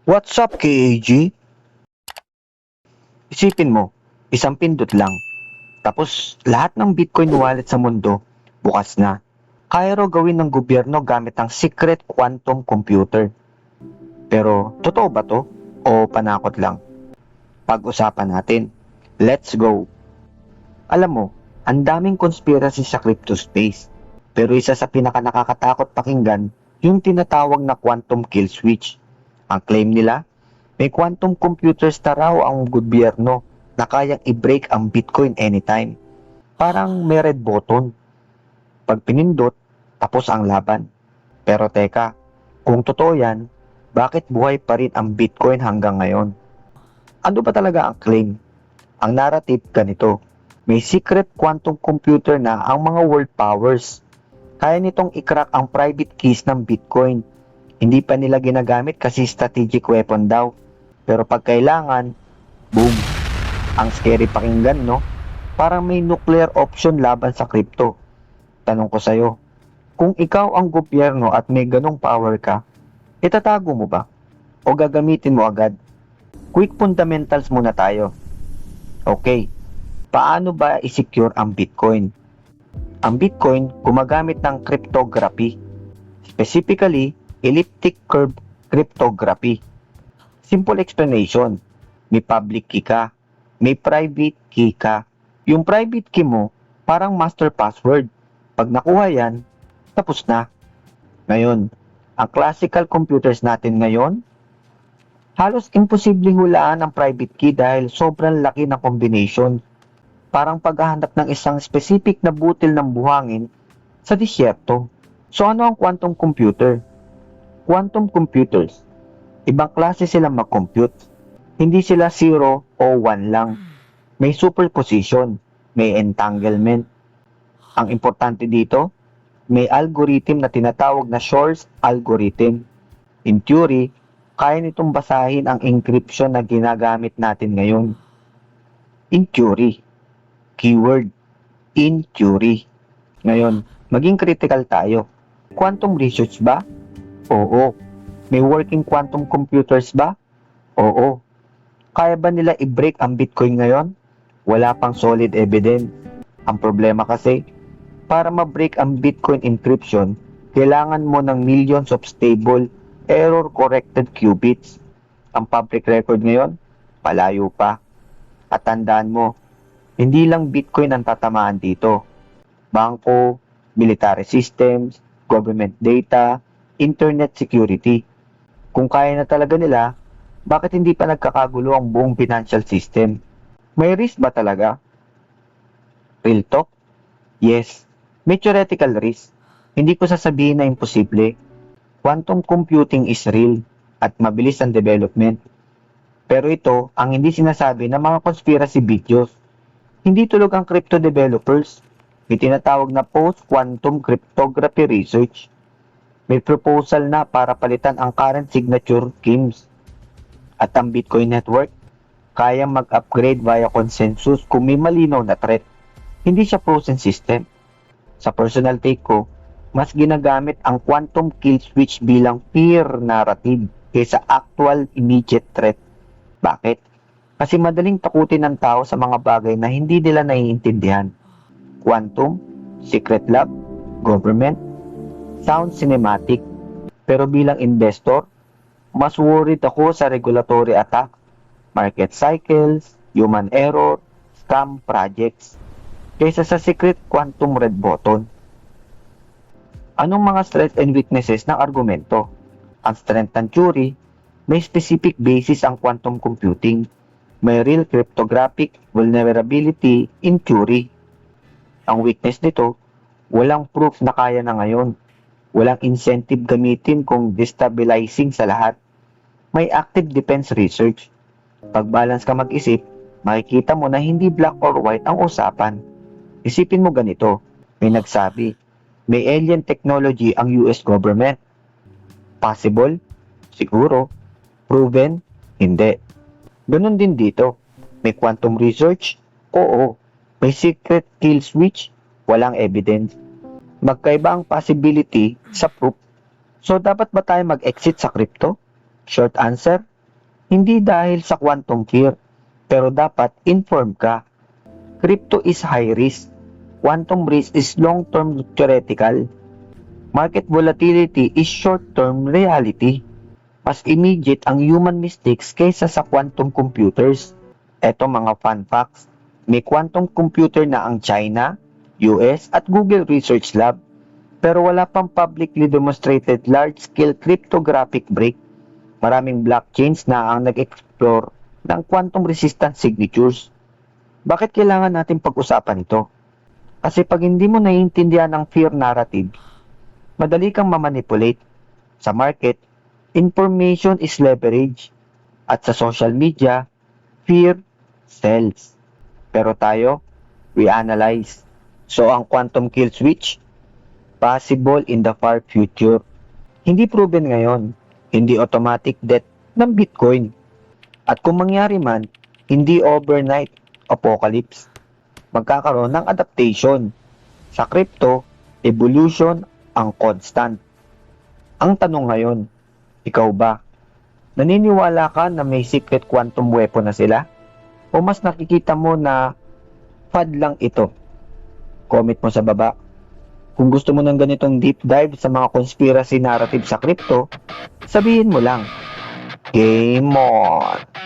What's up, KAG? Isipin mo, isang pindot lang. Tapos, lahat ng Bitcoin wallet sa mundo, bukas na. Kaya raw gawin ng gobyerno gamit ang secret quantum computer. Pero, totoo ba to? O panakot lang? Pag-usapan natin. Let's go! Alam mo, ang daming conspiracy sa crypto space. Pero isa sa pinakanakakatakot pakinggan, yung tinatawag na quantum kill switch. Ang claim nila, may quantum computers na raw ang gobyerno na kayang i-break ang Bitcoin anytime. Parang may red button. Pag pinindot, tapos ang laban. Pero teka, kung totoo yan, bakit buhay pa rin ang Bitcoin hanggang ngayon? Ano ba talaga ang claim? Ang narrative ganito, may secret quantum computer na ang mga world powers. Kaya nitong i-crack ang private keys ng Bitcoin. Hindi pa nila ginagamit kasi strategic weapon daw. Pero pag kailangan, boom. Ang scary pakinggan, no? Parang may nuclear option laban sa crypto. Tanong ko sa'yo, kung ikaw ang gobyerno at may ganong power ka, itatago mo ba? O gagamitin mo agad? Quick fundamentals muna tayo. Okay, paano ba i-secure ang Bitcoin? Ang Bitcoin gumagamit ng cryptography. Specifically, elliptic curve cryptography. Simple explanation. May public key ka, may private key ka. Yung private key mo, parang master password. Pag nakuha yan, tapos na. Ngayon, ang classical computers natin ngayon, halos imposibleng hulaan ang private key dahil sobrang laki ng combination. Parang paghahanap ng isang specific na butil ng buhangin sa disyerto. So ano ang quantum computer? Quantum computers, ibang klase silang mag-compute. Hindi sila 0 o 1 lang. May superposition, may entanglement. Ang importante dito, may algorithm na tinatawag na Shor's algorithm. In theory, kaya nitong basahin ang encryption na ginagamit natin ngayon. In theory. Keyword, in theory. Ngayon, maging critical tayo. Quantum research ba? Oo. May working quantum computers ba? Oo. Kaya ba nila i-break ang Bitcoin ngayon? Wala pang solid evidence. Ang problema kasi, para ma-break ang Bitcoin encryption, kailangan mo ng millions of stable, error-corrected qubits. Ang public record ngayon, palayo pa. At tandaan mo, hindi lang Bitcoin ang tatamaan dito. Bangko, military systems, government data, internet security. Kung kaya na talaga nila, bakit hindi pa nagkakagulo ang buong financial system? May risk ba talaga? Real talk? Yes. May theoretical risk. Hindi ko sasabihin na imposible. Quantum computing is real at mabilis ang development. Pero ito ang hindi sinasabi ng mga conspiracy videos. Hindi tulog ang crypto developers. May tinatawag na post-quantum cryptography research. May proposal na para palitan ang current signature schemes. At ang Bitcoin network, kayang mag-upgrade via consensus kung may malinaw na threat. Hindi siya frozen system. Sa personal take ko, mas ginagamit ang quantum kill switch bilang fear narrative kaysa actual immediate threat. Bakit? Kasi madaling takutin ng tao sa mga bagay na hindi nila naiintindihan. Quantum, secret lab, government, sound cinematic. Pero bilang investor, mas worried ako sa regulatory attack, market cycles, human error, scam projects, kaysa sa secret quantum red button. Anong mga strengths and weaknesses ng argumento? Ang strength ng theory, may specific basis ang quantum computing. May real cryptographic vulnerability in theory. Ang weakness nito, walang proof na kaya na ngayon. Walang incentive gamitin kung destabilizing sa lahat. May active defense research. Pag balance ka mag-isip, makikita mo na hindi black or white ang usapan. Isipin mo ganito, may nagsabi, may alien technology ang US government. Possible? Siguro. Proven? Hindi. Ganon din dito. May quantum research? Oo. May secret kill switch? Walang evidence. Magkaiba ang possibility sa proof. So, dapat ba tayo mag-exit sa crypto? Short answer, Hindi dahil sa quantum fear, pero dapat informed ka. Crypto is high risk. Quantum risk is long-term theoretical. Market volatility is short-term reality. Mas immediate ang human mistakes kaysa sa quantum computers. Eto mga fun facts. May quantum computer na ang China, US at Google Research Lab. Pero wala pang publicly demonstrated large-scale cryptographic break. Maraming blockchains na ang nag-explore ng quantum-resistant signatures. Bakit kailangan natin pag-usapan ito? Kasi pag hindi mo naiintindihan ang fear narrative, madali kang mamanipulate. Sa market, information is leverage. At sa social media, fear sells. Pero tayo, we analyze. So ang quantum kill switch, possible in the far future. Hindi proven ngayon, hindi automatic death ng Bitcoin. At kung mangyari man, hindi overnight apocalypse. Magkakaroon ng adaptation. Sa crypto, evolution ang constant. Ang tanong ngayon, ikaw ba? Naniniwala ka na may secret quantum weapon na sila? O mas nakikita mo na fad lang ito? Comment mo sa baba. Kung gusto mo ng ganitong deep dive sa mga conspiracy narrative sa crypto, sabihin mo lang. Game on!